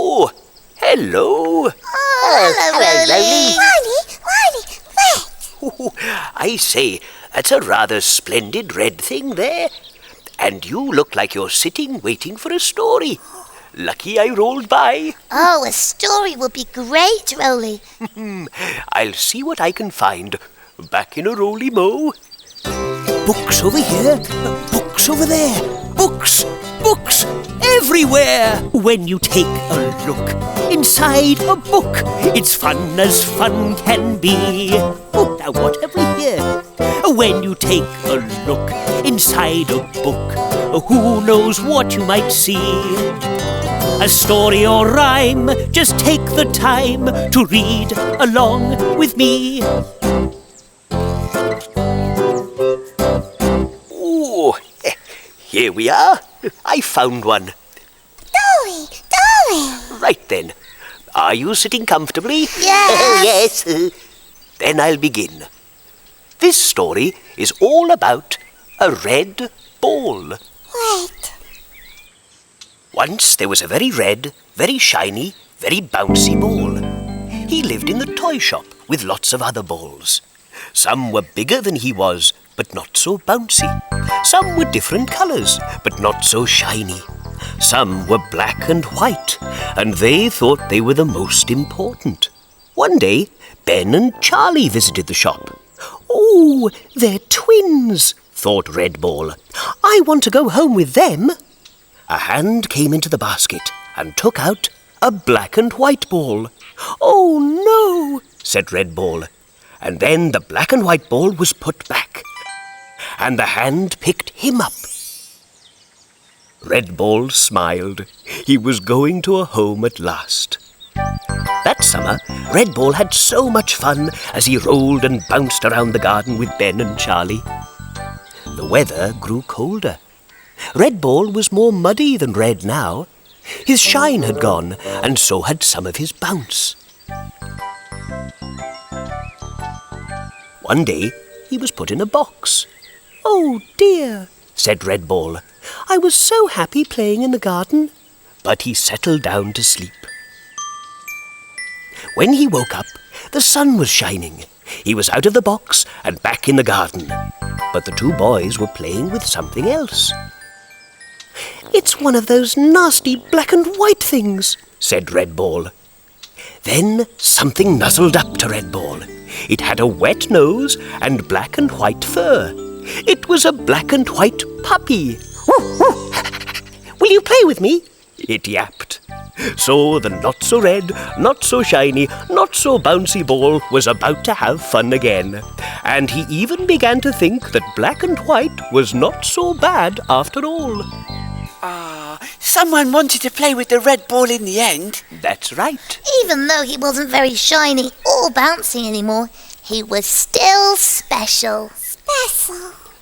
Oh, hello. Oh, hello, Roly. Oh, I say, that's a rather splendid red thing there. And you look like you're sitting waiting for a story. Lucky I rolled by. Oh, a story would be great, Roly. I'll see what I can find back in a Roly Mo. Books over here, books over there, books, books everywhere. When you take a look inside a book, it's fun as fun can be. Oh, now what have we here? When you take a look inside a book, who knows what you might see? A story or rhyme, just take the time to read along with me. Oh, here we are. I found one. Dory! Right then. Are you sitting comfortably? Yes. Yes. Then I'll begin. This story is all about a red ball. Wait. Once there was a very red, very shiny, very bouncy ball. He lived in the toy shop with lots of other balls. Some were bigger than he was, but not so bouncy. Some were different colours, but not so shiny. Some were black and white, and they thought they were the most important. One day, Ben and Charlie visited the shop. Oh, they're twins, thought Red Ball. I want to go home with them. A hand came into the basket and took out a black and white ball. Oh, no, said Red Ball. And then the black and white ball was put back, and the hand picked him up. Red Ball smiled. He was going to a home at last. That summer, Red Ball had so much fun as he rolled and bounced around the garden with Ben and Charlie. The weather grew colder. Red Ball was more muddy than red now. His shine had gone, and so had some of his bounce. One day, he was put in a box. Oh dear, said Red Ball. I was so happy playing in the garden. But he settled down to sleep. When he woke up, the sun was shining. He was out of the box and back in the garden. But the two boys were playing with something else. It's one of those nasty black and white things, said Red Ball. Then something nuzzled up to Red Ball. It had a wet nose and black and white fur. It was a black and white puppy. Will you play with me? It yapped. So the not-so-red, not-so-shiny, not-so-bouncy ball was about to have fun again. And he even began to think that black and white was not so bad after all. Someone wanted to play with the red ball in the end. That's right. Even though he wasn't very shiny or bouncy anymore, he was still special. Special.